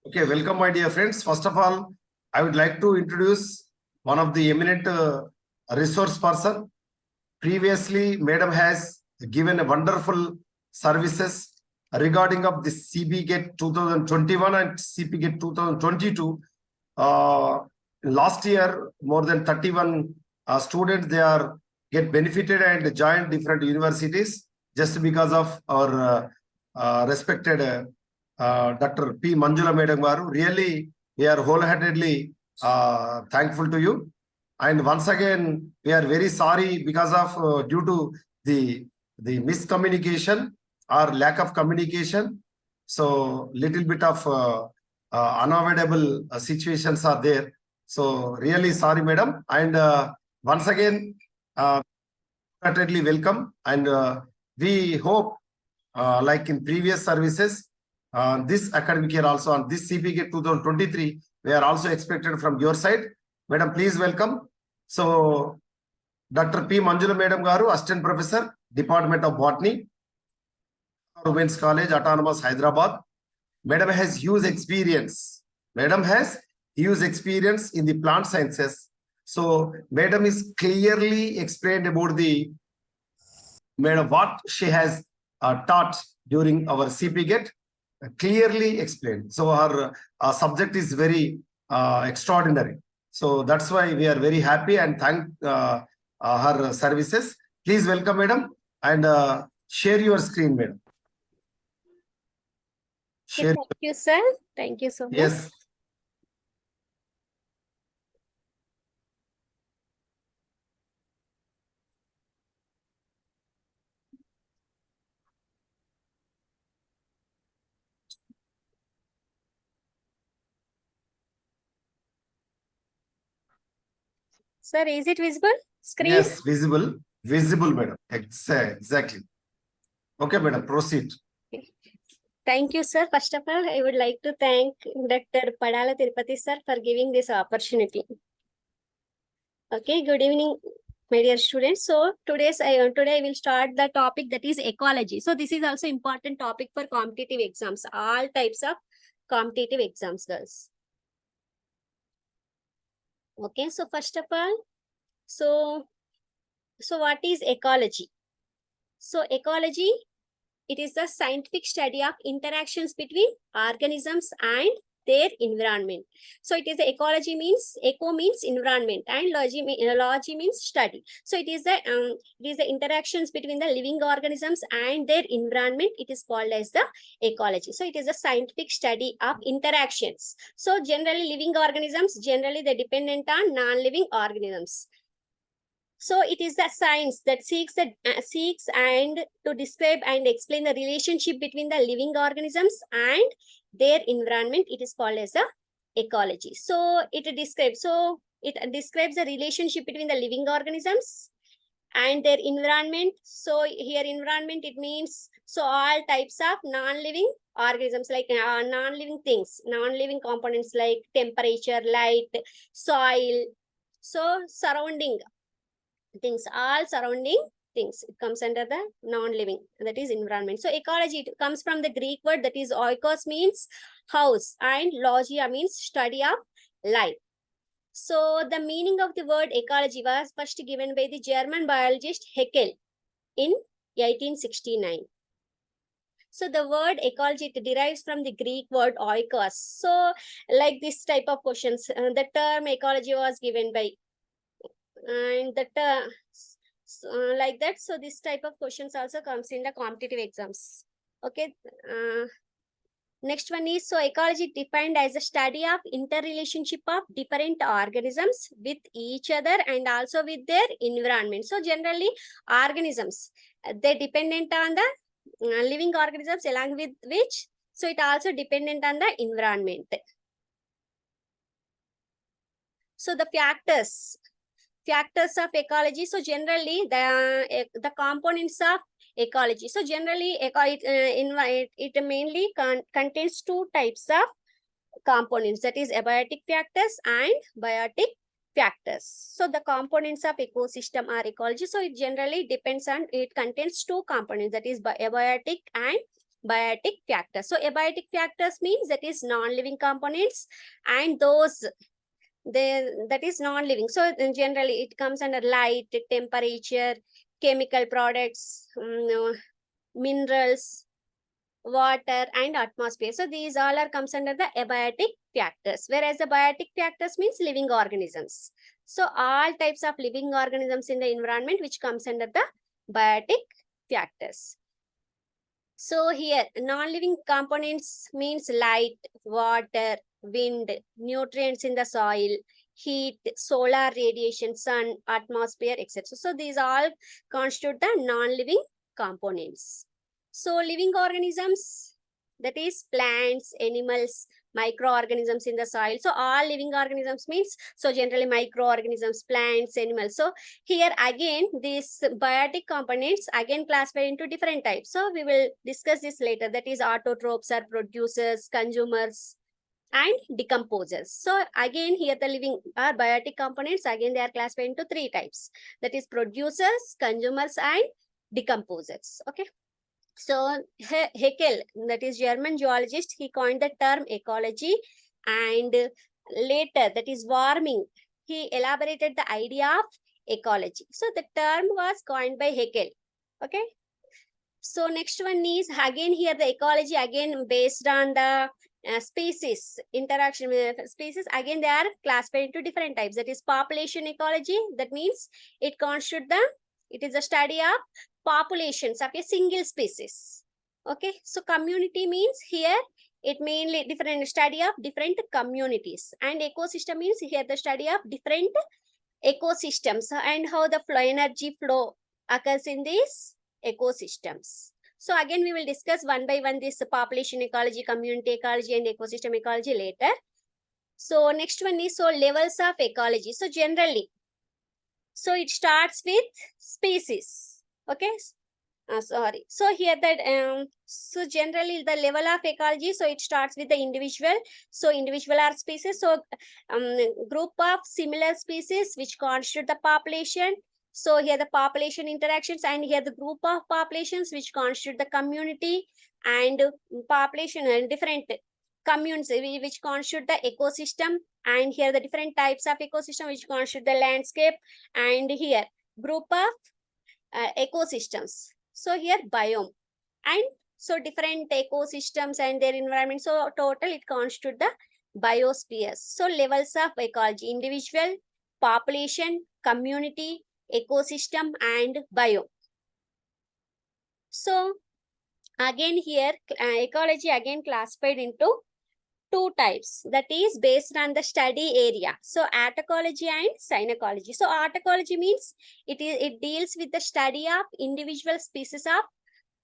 Okay, welcome, my dear friends. First of all, I would like to introduce one of the eminent resource person. Previously, Madam has given a wonderful services regarding of the CPGET 2021 and CPGET 2022. Last year, more than 31 students they are get benefited and joined different universities just because of our respected Dr. P. Manjula Madam Garu. Really, we are wholeheartedly thankful to you. And once again, we are very sorry because of due to the miscommunication or lack of communication. So little bit of unavoidable situations are there. So really sorry, madam. And once again, wholeheartedly welcome. And we hope, like in previous services, this academic year also on this CPGET 2023, we are also expected from your side. Madam, please welcome. So, Dr. P. Manjula Madam Garu, Assistant Professor, Department of Botany, Women's College, Autonomous, Hyderabad. Madam has huge experience. Madam has huge experience in the plant sciences. So, Madam is clearly explained about the Madam what she has taught during our CPGET. Clearly explained. So, her subject is very extraordinary. So that's why we are very happy and thank her services. Please welcome, madam, and share your screen, madam. Share. Thank you, sir. Thank you so much. Yes. Sir, is it visible? Screen? Yes, visible. Visible, madam. Exactly. Okay, madam, proceed. Thank you, sir. First of all, I would like to thank Dr. Padala Tirupati, sir, for giving this opportunity. Okay, good evening, my dear students. So today I will start the topic that is ecology. So this is also important topic for competitive exams, all types of competitive exams, girls. Okay, so first of all, so what is ecology? So ecology, it is the scientific study of interactions between organisms and their environment. So it is the ecology means, eco means environment and logy means study. So it is the interactions between the living organisms and their environment. It is called as the ecology. So it is a scientific study of interactions. So generally living organisms, generally they dependent on non-living organisms. So it is the science that seeks and to describe and explain the relationship between the living organisms and their environment. It is called as the ecology. So it describes the relationship between the living organisms and their environment. So here environment, it means so all types of non-living organisms, like non-living things, non-living components like temperature, light, soil. So surrounding things, all surrounding things, it comes under the non-living, that is environment. So ecology, it comes from the Greek word that is oikos, means house, and logia means study of life. So the meaning of the word ecology was first given by the German biologist Haeckel in 1869. So the word ecology, it derives from the Greek word oikos. So like this type of questions, the term ecology was given by, and that like that. So this type of questions also comes in the competitive exams. Okay. Next one is, so ecology defined as a study of interrelationship of different organisms with each other and also with their environment. So generally organisms, they dependent on the living organisms, along with which, so it also dependent on the environment. So the factors of ecology. So generally the components of ecology. So generally it mainly contains two types of components, that is abiotic factors and biotic factors. So the components of ecosystem or ecology, so it generally depends on, it contains two components, that is abiotic and abiotic factors. So abiotic factors means that is non-living components, and those that is non-living. So generally it comes under light, temperature, chemical products, minerals, water, and atmosphere. So these all are comes under the abiotic factors, whereas the biotic factors means living organisms. So all types of living organisms in the environment which comes under the biotic factors. So here non-living components means light, water, wind, nutrients in the soil, heat, solar radiation, sun, atmosphere, etc. So these all constitute the non-living components. So living organisms, that is plants, animals, microorganisms in the soil. So all living organisms means, so generally microorganisms, plants, animals. So here again, these biotic components again classified into different types. So we will discuss this later. That is autotrophs are producers, consumers, and decomposers. So again here the living are biotic components. Again they are classified into three types. That is producers, consumers, and decomposers. Okay. So Haeckel, that is German geologist, he coined the term ecology, and later, that is Warming, he elaborated the idea of ecology. So the term was coined by Haeckel. Okay. So next one is again here the ecology again based on the species interaction with species. Again they are classified into different types. That is population ecology. That means it constitutes it is a study of populations of a single species. Okay. So community means here it mainly different study of different communities, and ecosystem means here the study of different ecosystems and how the energy flow occurs in these ecosystems. So again we will discuss one by one this population ecology, community ecology, and ecosystem ecology later. So next one is so levels of ecology. So generally, so it starts with species. Okay. Sorry. So here that so generally the level of ecology, so it starts with the individual. So individual are species. So group of similar species which constitute the population. So here the population interactions, and here the group of populations which constitute the community, and population and different communes which constitute the ecosystem, and here the different types of ecosystem which constitute the landscape, and here group of ecosystems. So here biome, and so different ecosystems and their environment. So total it constitutes the biospheres. So levels of ecology: individual, population, community, ecosystem, and biome. So again here ecology again classified into two types, that is based on the study area. So autoecology and synecology. So autoecology means it deals with the study of individual species of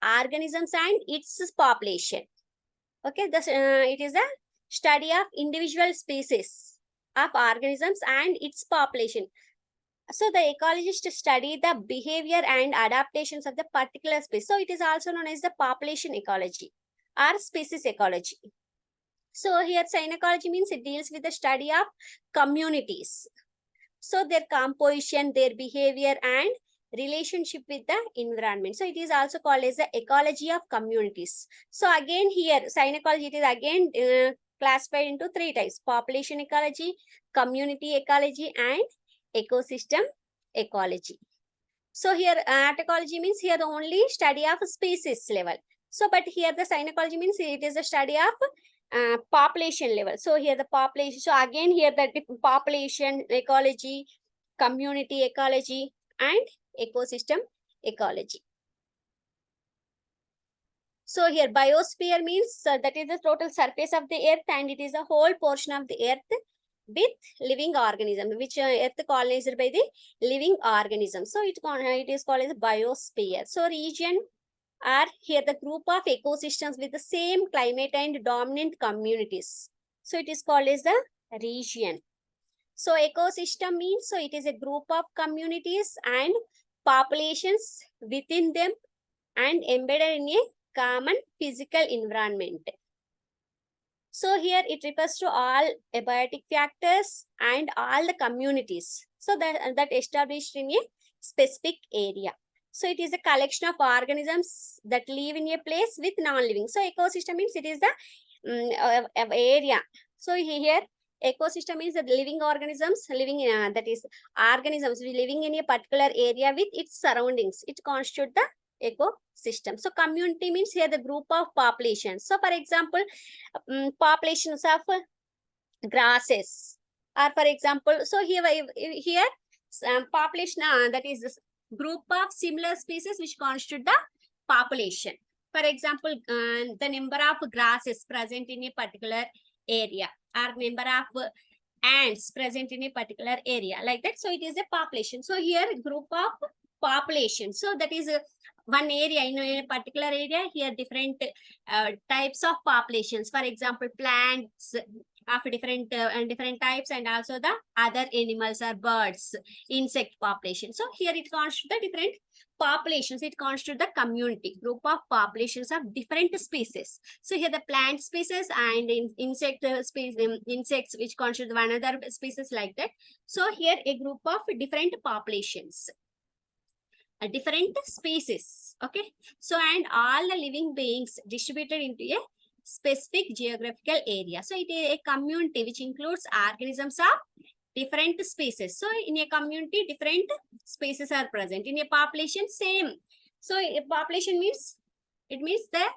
organisms and its population. Okay, it is a study of individual species of organisms and its population. So the ecologist study the behavior and adaptations of the particular species. So it is also known as the population ecology or species ecology. So here synecology means it deals with the study of communities. So their composition, their behavior, and relationship with the environment. So it is also called as the ecology of communities. So again here synecology, it is again classified into three types: population ecology, community ecology, and ecosystem ecology. So here autoecology means here the only study of species level. So but here the synecology means it is a study of population level. So here the population, so again here the population ecology, community ecology, and ecosystem ecology. So here biosphere means that is the total surface of the earth, and it is a whole portion of the earth with living organism, which earth colonized by the living organism. So it is called as biosphere. So region are here the group of ecosystems with the same climate and dominant communities. So it is called as the region. So ecosystem means, so it is a group of communities and populations within them and embedded in a common physical environment. So here it refers to all abiotic factors and all the communities. So that established in a specific area. So it is a collection of organisms that live in a place with non-living. So ecosystem means it is the area. So here ecosystem means the living organisms living in, that is organisms living in a particular area with its surroundings. It constitutes the ecosystem. So community means here the group of populations. So for example, populations of grasses, or for example, so here population that is this group of similar species which constitute the population. For example, the number of grasses present in a particular area, or number of ants present in a particular area, like that. So it is a population. So here group of population. So that is one area in a particular area. Here different types of populations. For example, plants of different types, and also the other animals or birds, insect population. So here it constitutes the different populations. It constitutes the community, group of populations of different species. So here the plant species and insect insects which constitute one other species, like that. So here a group of different populations, different species. Okay. So and all the living beings distributed into a specific geographical area. So it is a community which includes organisms of different species. So in a community, different species are present. In a population, same. So a population means it means that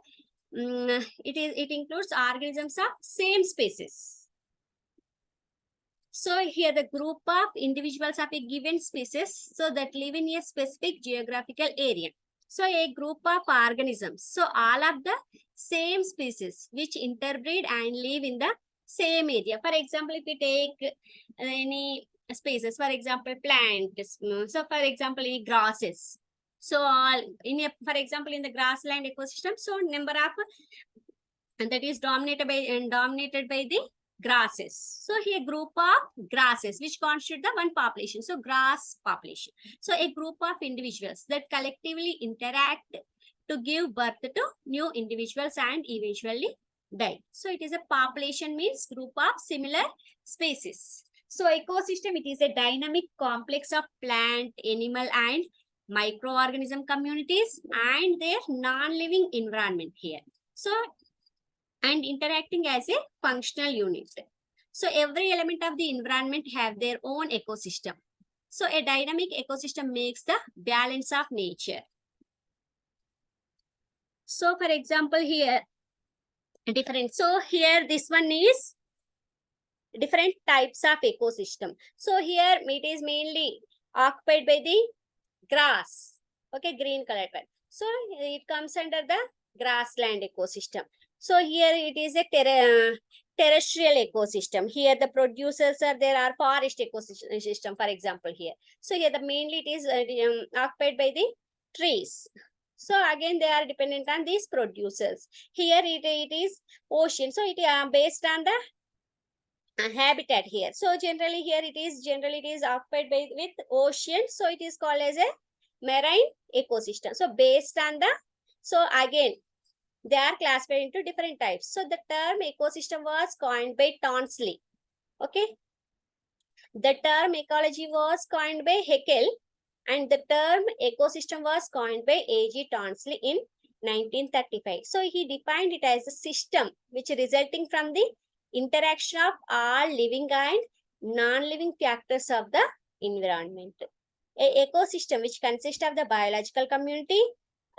it includes organisms of same species. So here the group of individuals of a given species, so that live in a specific geographical area. So a group of organisms, so all of the same species which interbreed and live in the same area. For example, if we take any species, for example, plants. So for example, in grasses. So all in a, for example, in the grassland ecosystem, so number of, and that is dominated by the grasses. So here group of grasses which constitute the one population. So grass population. So a group of individuals that collectively interact to give birth to new individuals and eventually die. So it is a population means group of similar species. So ecosystem, it is a dynamic complex of plant, animal and microorganism communities and their non-living environment here. So and interacting as a functional unit. So every element of the environment have their own ecosystem. So a dynamic ecosystem makes the balance of nature. So for example, here different. So here this one is different types of ecosystem. So here it is mainly occupied by the grass. Okay, green colored one. So it comes under the grassland ecosystem. So here it is a terrestrial ecosystem. Here the producers are there, are forest ecosystem, for example, here. So here the mainly it is occupied by the trees. So again they are dependent on these producers. Here it is ocean. So it based on the habitat here. So generally here it is occupied by with ocean. So it is called as a marine ecosystem. So based on the, so again they are classified into different types. So the term ecosystem was coined by Tonsley. Okay. The term ecology was coined by Haeckel, and the term ecosystem was coined by A.G. Tonsley in 1935. So he defined it as a system which resulting from the interaction of all living and non-living factors of the environment. A ecosystem which consists of the biological community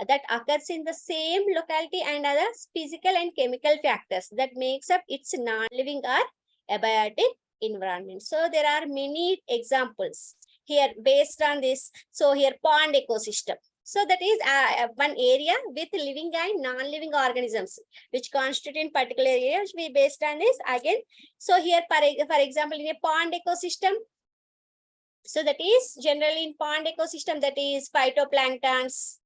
that occurs in the same locality and other physical and chemical factors that makes up its non-living or abiotic environment. So there are many examples here based on this. So here pond ecosystem. So that is one area with living and non-living organisms which constitute in particular area which we based on this again. So here for example in a pond ecosystem, so that is generally in pond ecosystem, that is phytoplanktons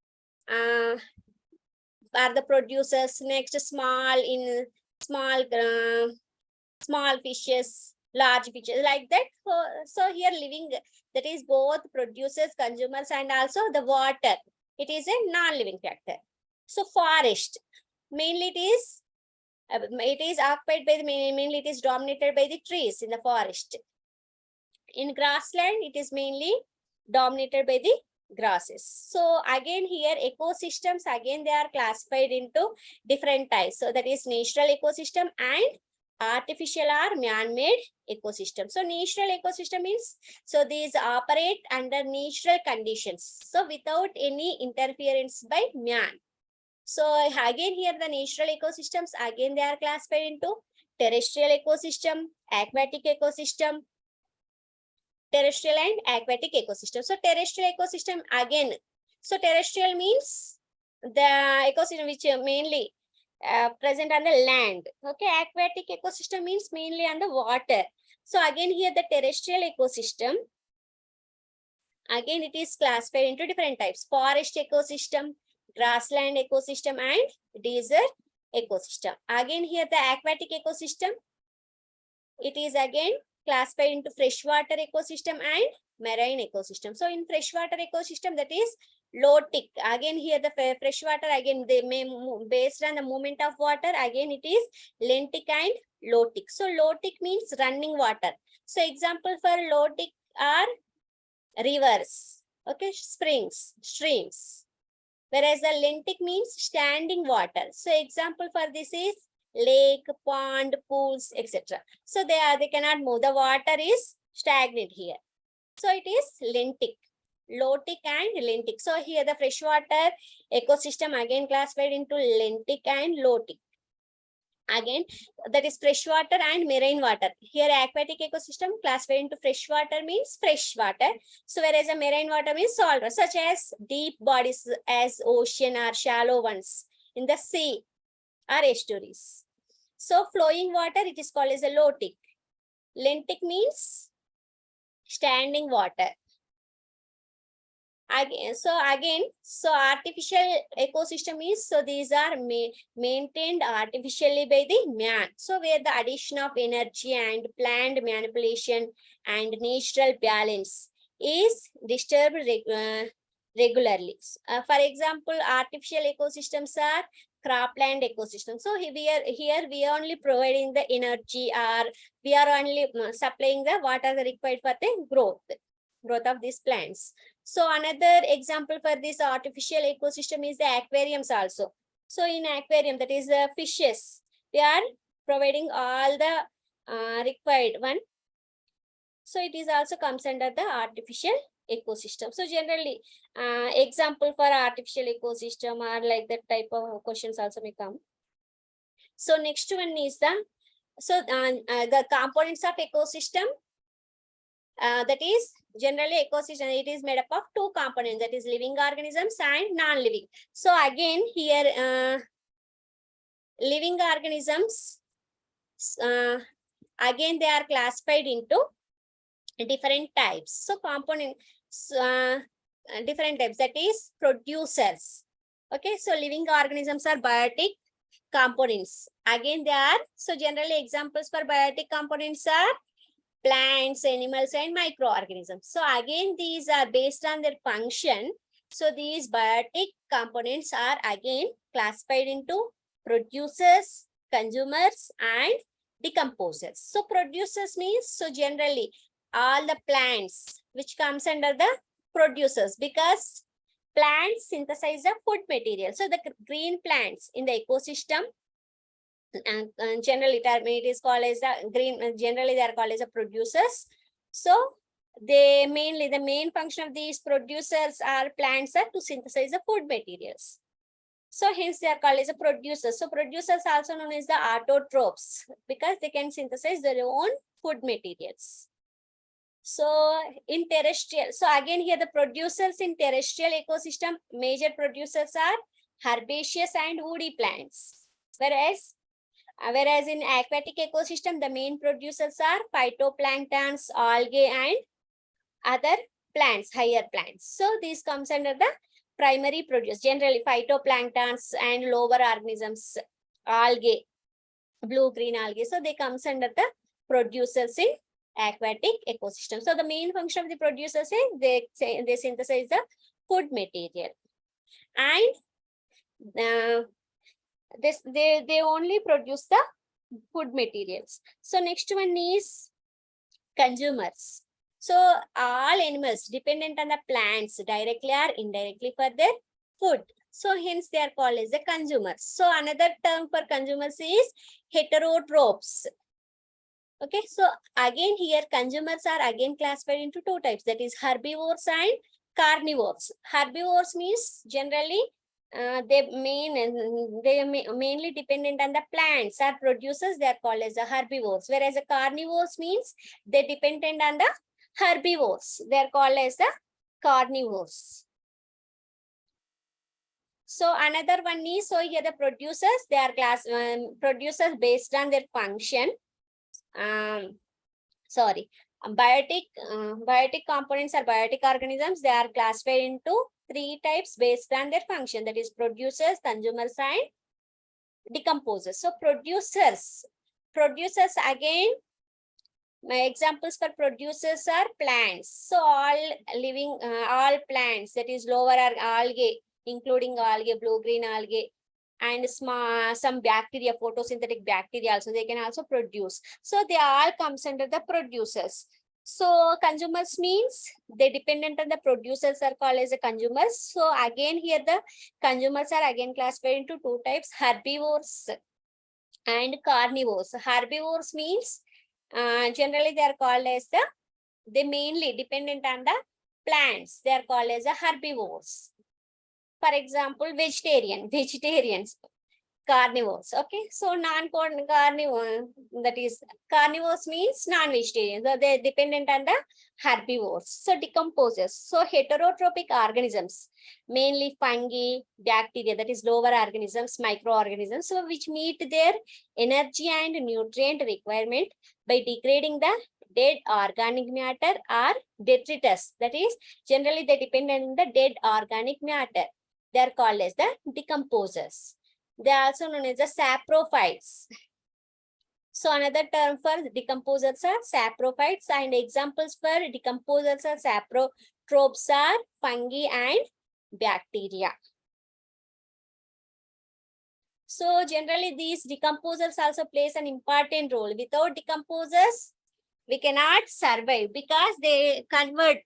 are the producers. Next small fishes, large fishes, like that. So here living, that is both producers, consumers and also the water. It is a non-living factor. So forest, mainly it is occupied by mainly it is dominated by the trees in the forest. In grassland, it is mainly dominated by the grasses. So again here ecosystems, again they are classified into different types. So that is natural ecosystem and artificial or man-made ecosystem. So natural ecosystem means, so these operate under natural conditions, so without any interference by man. So again here the natural ecosystems, again they are classified into terrestrial ecosystem, aquatic ecosystem, terrestrial and aquatic ecosystem. So terrestrial ecosystem again, so terrestrial means the ecosystem which mainly present on the land. Okay, aquatic ecosystem means mainly on the water. So again here the terrestrial ecosystem, again it is classified into different types: forest ecosystem, grassland ecosystem and desert ecosystem. Again here the aquatic ecosystem, it is again classified into freshwater ecosystem and marine ecosystem. So in freshwater ecosystem, that is low tick. Again here the freshwater, again they may based on the movement of water, again it is lentic and low tick. So low tick means running water. So example for low tick are rivers, okay, springs, streams. Whereas the lentic means standing water. So example for this is lake, pond, pools, etc. So they cannot move. The water is stagnant here. So it is lentic, lotic and lentic. So here the freshwater ecosystem again classified into lentic and lotic. Again, that is freshwater and marine water. Here aquatic ecosystem classified into freshwater means fresh water. So whereas a marine water means salt water, such as deep bodies as ocean or shallow ones in the sea or estuaries. So flowing water, it is called as a lotic. Lentic means standing water. Again, so artificial ecosystem is, so these are maintained artificially by the man. So where the addition of energy and planned manipulation and natural balance is disturbed regularly. For example, artificial ecosystems are cropland ecosystem. So here we are only providing the energy, or we are only supplying the what are required for the growth of these plants. So another example for this artificial ecosystem is the aquariums also. So in aquarium, that is the fishes, they are providing all the required one. So it is also comes under the artificial ecosystem. So generally, example for artificial ecosystem are like that type of questions also may come. So next one is the components of ecosystem. That is generally ecosystem, it is made up of two components, that is living organisms and non-living. So again here living organisms, again they are classified into different types. So components, different types, that is producers. Okay, so living organisms are biotic components. Again they are, so generally examples for biotic components are plants, animals, and microorganisms. So again, these are based on their function. So these biotic components are again classified into producers, consumers, and decomposers. So producers means, so generally all the plants which comes under the producers, because plants synthesize the food material. So the green plants in the ecosystem, and generally it is called as the green, generally they are called as the producers. So they mainly, the main function of these producers are plants are to synthesize the food materials. So hence they are called as the producers. So producers also known as the autotrophs, because they can synthesize their own food materials. So in terrestrial, so again here the producers in terrestrial ecosystem, major producers are herbaceous and woody plants. Whereas in aquatic ecosystem, the main producers are phytoplanktons, algae, and other plants, higher plants. So this comes under the primary produce, generally phytoplanktons and lower organisms, algae, blue-green algae. So they comes under the producers in aquatic ecosystem. So the main function of the producers is they synthesize the food material, and they only produce the food materials. So next one is consumers. So all animals dependent on the plants directly or indirectly for their food. So hence they are called as the consumers. So another term for consumers is heterotrophs. Okay, so again here consumers are again classified into two types, that is herbivores and carnivores. Herbivores means generally they mainly dependent on the plants or producers, they are called as the herbivores, whereas the carnivores means they dependent on the herbivores, they are called as the carnivores. So another one is, so here the producers, they are producers based on their function. Biotic components are biotic organisms. They are classified into three types based on their function, that is producers, consumers and decomposers. So producers again, my examples for producers are plants. So all living, all plants, that is lower are algae, including algae, blue-green algae, and some bacteria, photosynthetic bacteria also, they can also produce. So they all comes under the producers. So consumers means they dependent on the producers are called as the consumers. So again here the consumers are again classified into two types, herbivores and carnivores. Herbivores means generally they are called as they mainly dependent on the plants, they are called as the herbivores. For example, vegetarians, carnivores. Okay, so non-carnivore, that is carnivores means non-vegetarian, so they're dependent on the herbivores. So decomposers, so heterotrophic organisms, mainly fungi, bacteria, that is lower organisms, microorganisms, so which meet their energy and nutrient requirement by degrading the dead organic matter or detritus, that is generally they depend on the dead organic matter, they are called as the decomposers. They are also known as the saprophytes. So another term for decomposers are saprophytes, and examples for decomposers are saprotrophs are fungi and bacteria. So generally these decomposers also plays an important role. Without decomposers, we cannot survive because they convert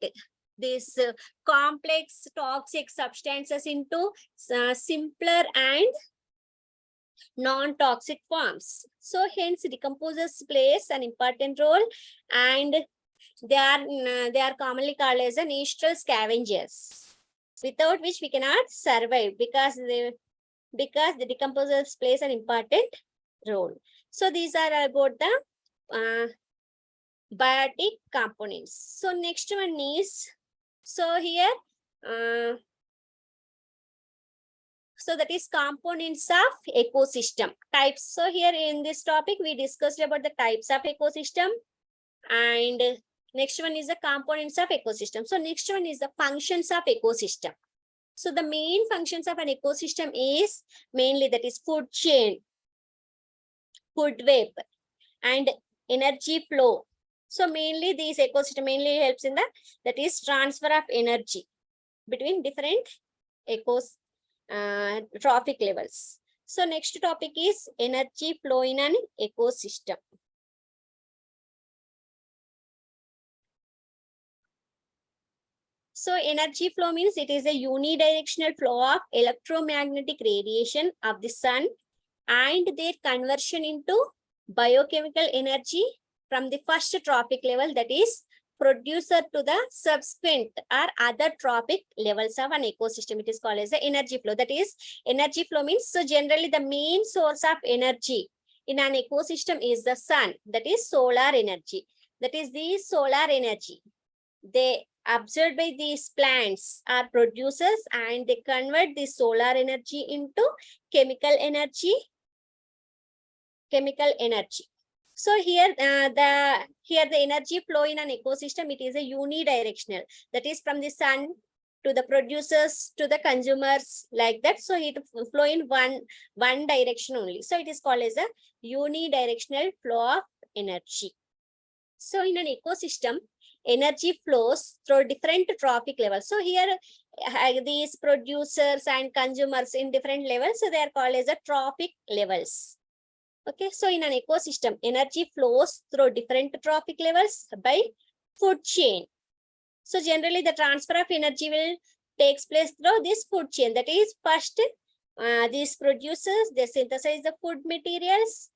these complex toxic substances into simpler and non-toxic forms. So hence decomposers plays an important role, and they are commonly called as the natural scavengers, without which we cannot survive because the decomposers plays an important role. So these are about the biotic components. So next one is, so here so that is components of ecosystem types. So here in this topic we discussed about the types of ecosystem, and next one is the components of ecosystem. So next one is the functions of ecosystem. So the main functions of an ecosystem is mainly that is food chain, food web, and energy flow. So mainly these ecosystem mainly helps in the, that is transfer of energy between different trophic levels. So next topic is energy flow in an ecosystem. So energy flow means it is a unidirectional flow of electromagnetic radiation of the sun and their conversion into biochemical energy from the first trophic level, that is producer, to the subsequent or other trophic levels of an ecosystem. It is called as the energy flow. That is energy flow means, so generally the main source of energy in an ecosystem is the sun, that is solar energy. That is the solar energy. They absorbed by these plants are producers, and they convert the solar energy into chemical energy. So here the energy flow in an ecosystem, it is a unidirectional, that is from the sun to the producers to the consumers, like that. So it flow in one direction only. So it is called as a unidirectional flow of energy. So in an ecosystem, energy flows through different trophic levels. So here these producers and consumers in different levels, so they are called as the trophic levels. Okay, so in an ecosystem, energy flows through different trophic levels by food chain. So generally the transfer of energy will takes place through this food chain. That is, first these producers, they synthesize the food materials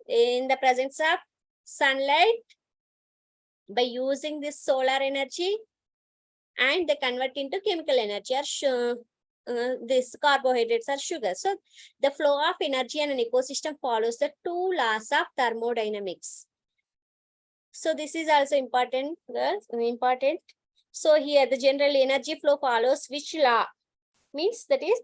in the presence of sunlight by using this solar energy, and they convert into chemical energy or this carbohydrates or sugar. So the flow of energy in an ecosystem follows the two laws of thermodynamics. So this is also important, girls, important. So here the general energy flow follows which law? Means that is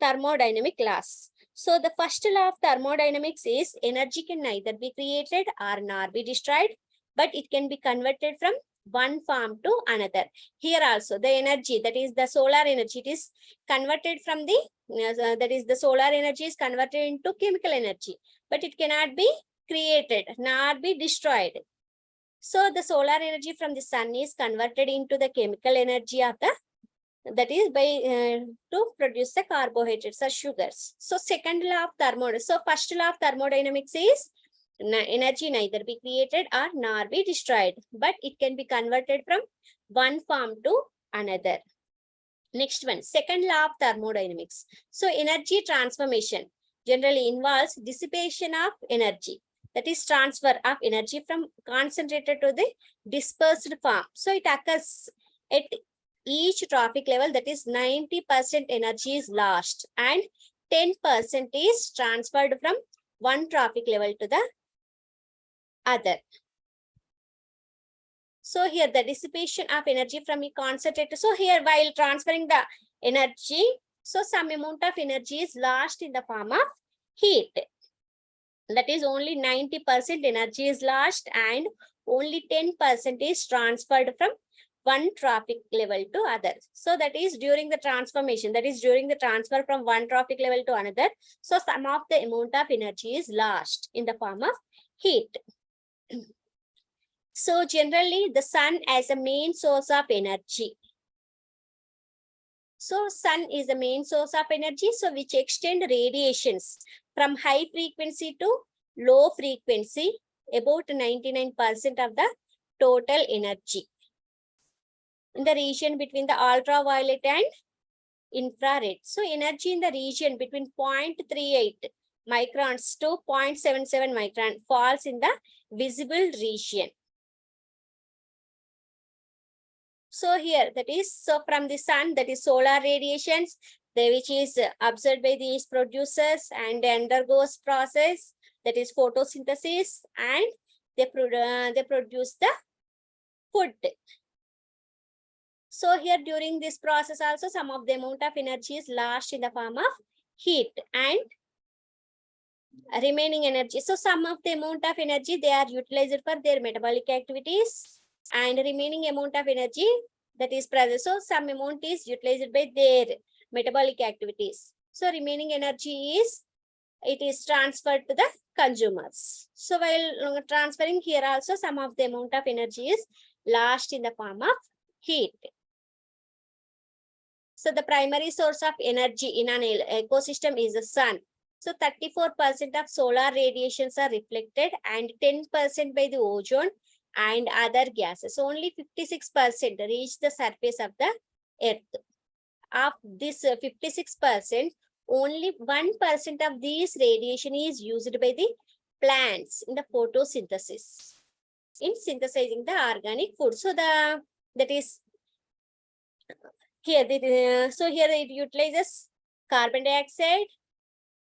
thermodynamic laws. So the first law of thermodynamics is energy can neither be created or nor be destroyed, but it can be converted from one form to another. Here also the energy, that is the solar energy, it is converted from the that is the solar energy is converted into chemical energy, but it cannot be created nor be destroyed. So the solar energy from the sun is converted into the chemical energy of the, that is by to produce the carbohydrates or sugars. So second law of thermodynamics. So first law of thermodynamics is energy neither be created or nor be destroyed, but it can be converted from one form to another. Next one, second law of thermodynamics. So energy transformation generally involves dissipation of energy, that is transfer of energy from concentrated to the dispersed form. So it occurs at each trophic level, that is 90% energy is lost and 10% is transferred from one trophic level to the other. So here the dissipation of energy from a concentrated. So here while transferring the energy, so some amount of energy is lost in the form of heat. That is only 90% energy is lost and only 10% is transferred from one trophic level to other. So that is during the transformation, that is during the transfer from one trophic level to another. So some of the amount of energy is lost in the form of heat. So generally the sun as a main source of energy. So sun is the main source of energy, so which extend radiations from high frequency to low frequency, about 99% of the total energy in the region between the ultraviolet and infrared. So energy in the region between 0.38 microns to 0.77 micron falls in the visible region. So here that is, so from the sun, that is solar radiations, which is observed by these producers and undergoes process, that is photosynthesis, and they produce the food. So here during this process also some of the amount of energy is lost in the form of heat and remaining energy. So some of the amount of energy they are utilized for their metabolic activities and remaining amount of energy that is present. So some amount is utilized by their metabolic activities. So remaining energy is, it is transferred to the consumers. So while transferring here also some of the amount of energy is lost in the form of heat. So the primary source of energy in an ecosystem is the sun. So 34% of solar radiations are reflected and 10% by the ozone and other gases. Only 56% reach the surface of the earth. Of this 56%, only 1% of these radiation is used by the plants in the photosynthesis, in synthesizing the organic food. So that is here. So here it utilizes carbon dioxide,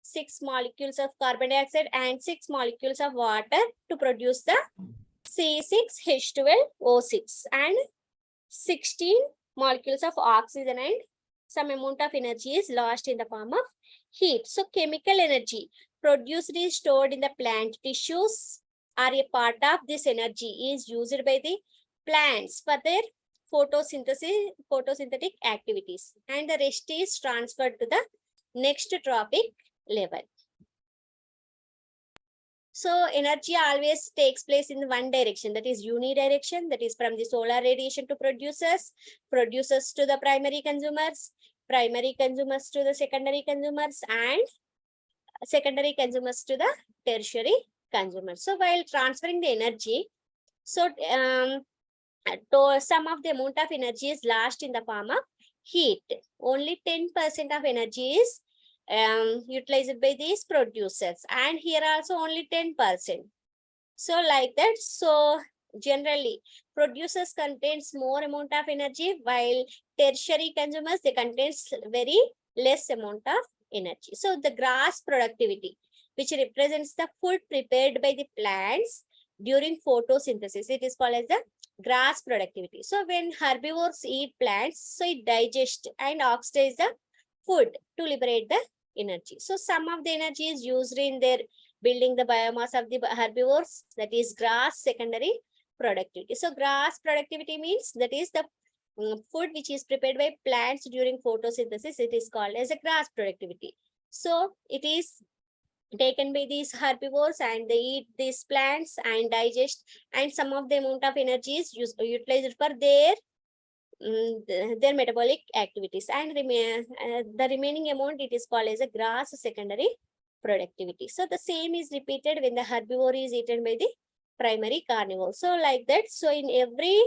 6 molecules of carbon dioxide and 6 molecules of water to produce the C6H12O6 and 16 molecules of oxygen, and some amount of energy is lost in the form of heat. So chemical energy produced is stored in the plant tissues, or a part of this energy is used by the plants for their photosynthetic activities, and the rest is transferred to the next trophic level. So energy always takes place in one direction, that is unidirection, that is from the solar radiation to producers, producers to the primary consumers to the secondary consumers, and secondary consumers to the tertiary consumers. So while transferring the energy, So some of the amount of energy is lost in the form of heat. Only 10% of energy is utilized by these producers, and here also only 10%. So like that, so generally producers contains more amount of energy, while tertiary consumers, they contains very less amount of energy. So the gross productivity, which represents the food prepared by the plants during photosynthesis, it is called as the gross productivity. So when herbivores eat plants, so it digests and oxidize the food to liberate the energy. So some of the energy is used in their building the biomass of the herbivores, that is gross secondary productivity. So gross productivity means that is the food which is prepared by plants during photosynthesis, it is called as a gross productivity. So it is taken by these herbivores and they eat these plants and digest, and some of the amount of energy is utilized for their metabolic activities, and the remaining amount, it is called as a gross secondary productivity. So the same is repeated when the herbivore is eaten by the primary carnivore. So like that, so in every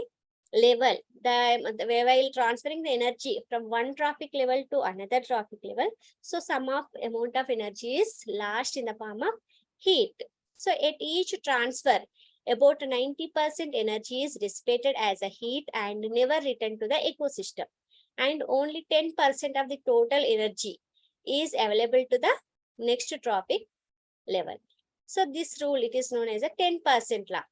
level, while transferring the energy from one trophic level to another trophic level, so some of amount of energy is lost in the form of heat. So at each transfer, about 90% energy is dissipated as a heat and never returned to the ecosystem, and only 10% of the total energy is available to the next trophic level. So this rule, it is known as a 10% law.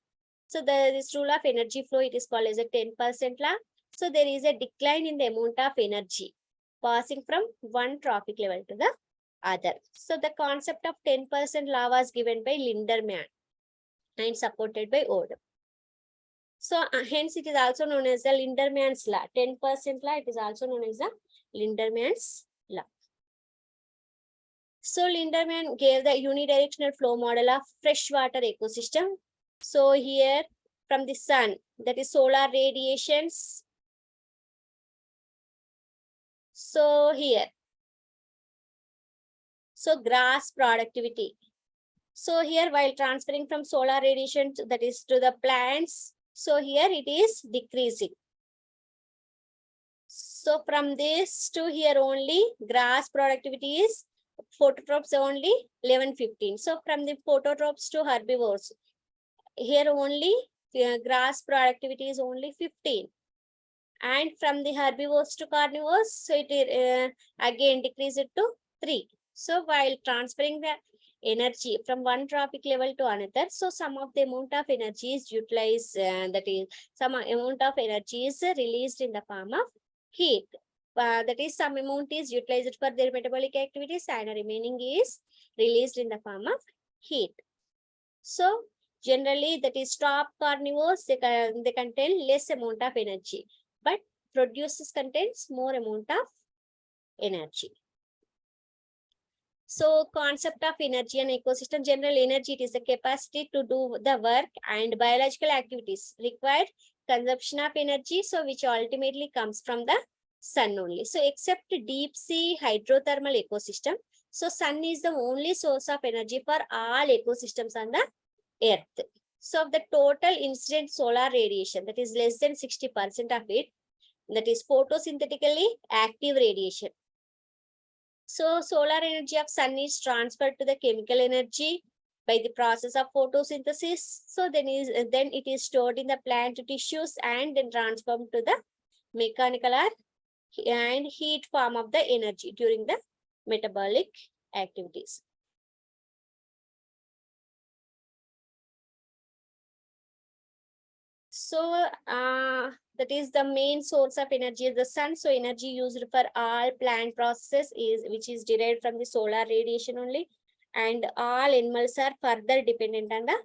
So this rule of energy flow, it is called as a 10% law. So there is a decline in the amount of energy passing from one trophic level to the other. So the concept of 10% law was given by Linderman and supported by Odom. So hence it is also known as the Linderman's law. 10% law, it is also known as the Linderman's law. So Linderman gave the unidirectional flow model of freshwater ecosystem. So here from the sun, that is solar radiations. So here, so grass productivity. So here, while transferring from solar radiation that is to the plants, so here it is decreasing. So from this to here only, grass productivity is phototropes only 11-15. So from the phototropes to herbivores, here only grass productivity is only 15. And from the herbivores to carnivores, so it again decreased to 3. So while transferring the energy from one trophic level to another, so some of the amount of energy is utilized, that is some amount of energy is released in the form of heat. That is some amount is utilized for their metabolic activities and remaining is released in the form of heat. So generally that is top carnivores, they contain less amount of energy, but producers contains more amount of energy. So concept of energy and ecosystem, general energy, it is the capacity to do the work and biological activities required consumption of energy, so which ultimately comes from the sun only. So except deep sea hydrothermal ecosystem, so sun is the only source of energy for all ecosystems on the earth. So the total incident solar radiation, that is less than 60% of it, that is photosynthetically active radiation. So solar energy of sun is transferred to the chemical energy by the process of photosynthesis. So then it is stored in the plant tissues and then transformed to the mechanical and heat form of the energy during the metabolic activities. So that is the main source of energy is the sun. So energy used for all plant processes is which is derived from the solar radiation only, and all animals are further dependent on the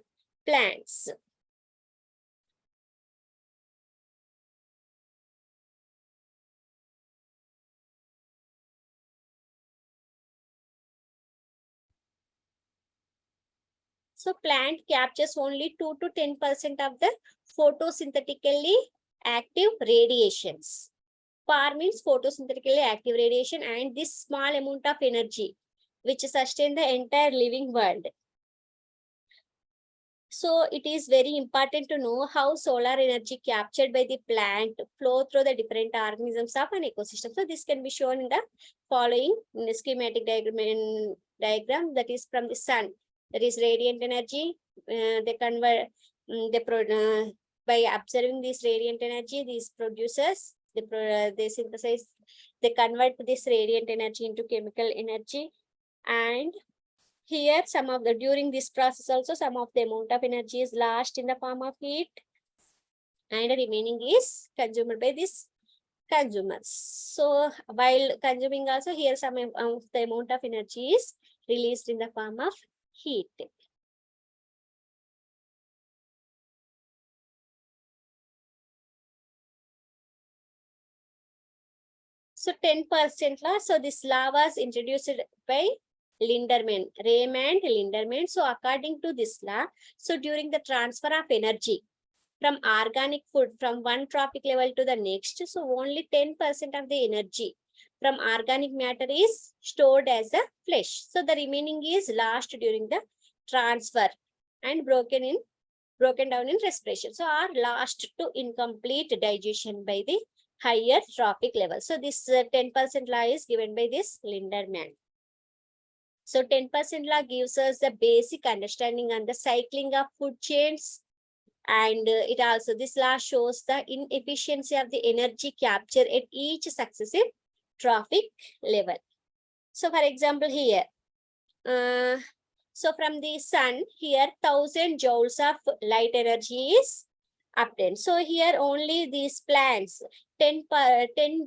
plants. So plant captures only 2 to 10% of the photosynthetically active radiations. PAR means photosynthetically active radiation, and this small amount of energy which sustain the entire living world. So it is very important to know how solar energy captured by the plant flow through the different organisms of an ecosystem. So this can be shown in the following in the schematic diagram that is from the sun. That is radiant energy. They convert by observing this radiant energy, these producers they synthesize, they convert this radiant energy into chemical energy, and here some of the during this process also some of the amount of energy is lost in the form of heat, and the remaining is consumed by this consumers. So while consuming also here some of the amount of energy is released in the form of heat. So 10% law. So this law was introduced by Raymond Linderman. So according to this law, so during the transfer of energy from organic food from one trophic level to the next, so only 10% of the energy from organic matter is stored as a flesh. So the remaining is lost during the transfer and broken down in respiration. So are lost to incomplete digestion by the higher trophic level. So this 10% law is given by this Linderman. So 10% law gives us the basic understanding on the cycling of food chains. And it also, this law shows the inefficiency of the energy capture at each successive trophic level. So for example here, so from the sun here 1000 joules of light energy is obtained. So here only these plants 10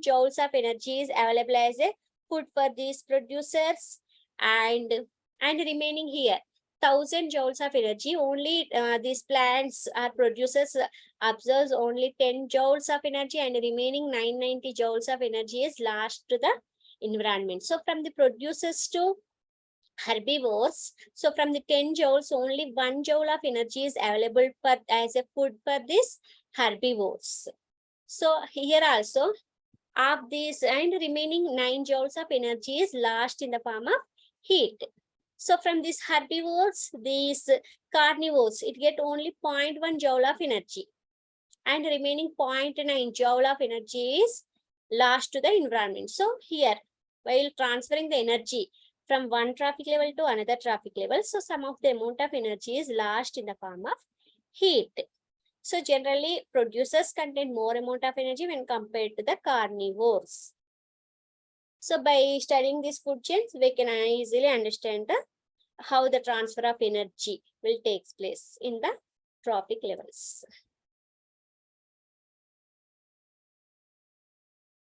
joules of energy is available as a food for these producers, and remaining here 1000 joules of energy only these plants are producers absorbs only 10 joules of energy, and remaining 990 joules of energy is lost to the environment. So from the producers to herbivores, so from the 10 joules only 1 joule of energy is available for as a food for this herbivores. So here also of these, and remaining 9 joules of energy is lost in the form of heat. So from these herbivores, these carnivores, it get only 0.1 joule of energy, and remaining 0.9 joule of energy is lost to the environment. So here, while transferring the energy from one trophic level to another trophic level, so some of the amount of energy is lost in the form of heat. So generally, producers contain more amount of energy when compared to the carnivores. So by studying these food chains, we can easily understand how the transfer of energy will take place in the trophic levels.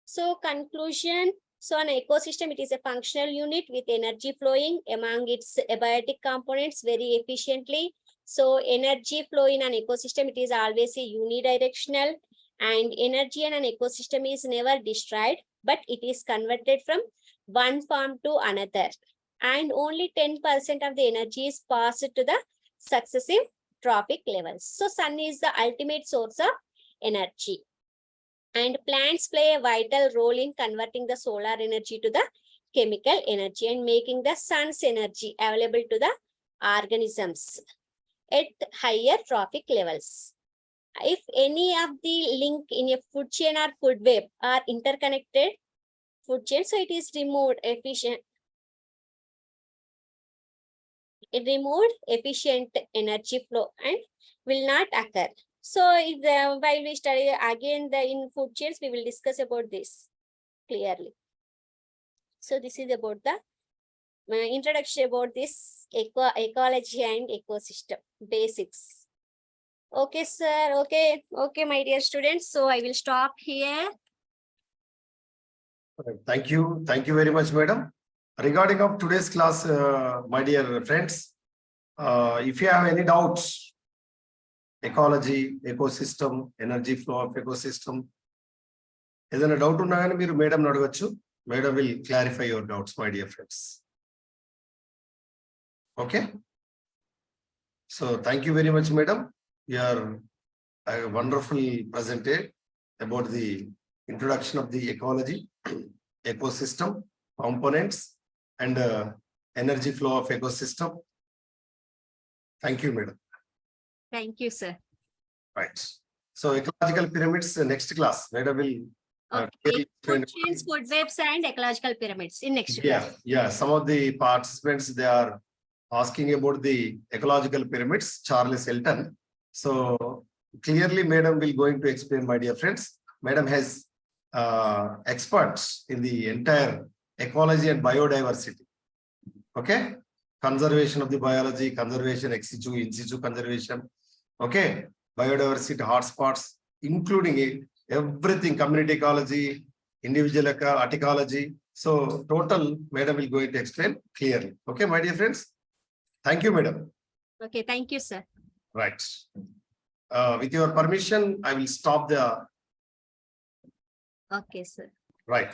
So conclusion. So an ecosystem, it is a functional unit with energy flowing among its abiotic components very efficiently. So energy flow in an ecosystem, it is always a unidirectional, and energy in an ecosystem is never destroyed, but it is converted from one form to another. And only 10% of the energy is passed to the successive trophic levels. So sun is the ultimate source of energy. And plants play a vital role in converting the solar energy to the chemical energy and making the sun's energy available to the organisms at higher trophic levels. If any of the link in a food chain or food web are interconnected food chain, so it is removed efficient energy flow and will not occur. So while we study again in food chains, we will discuss about this clearly. So this is about the introduction about this ecology and ecosystem basics. Okay, sir. Okay, my dear students. So I will stop here. Thank you very much, madam. Regarding of today's class, my dear friends, if you have any doubts, ecology, ecosystem, energy flow of ecosystem, ఏదైనా doubt ఉన్నా కానీ మీరు madam అడగొచ్చు. Madam will clarify your doubts, my dear friends. Okay. So thank you very much, madam. You are wonderfully presented about the introduction of the ecology, ecosystem, components, and energy flow of ecosystem. Thank you, madam. Thank you, sir. Right. So ecological pyramids, next class, Madam will Okay. clearly Food explain. chains, food webs, and ecological pyramids in next Yeah, class. yeah. Some of the participants, they are asking about the ecological pyramids, Charles Elton. So clearly, Madam will going to explain, my dear friends. Madam has experts in the entire ecology and biodiversity. Okay, conservation of the biology, conservation ex situ, in situ conservation. Okay, biodiversity hotspots, including it, everything, community ecology, individual ecology. So total, Madam will going to explain clearly. Okay, my dear friends. Thank you, Madam. Okay, thank you, sir. Right. With your permission, I will stop the Okay, sir. right.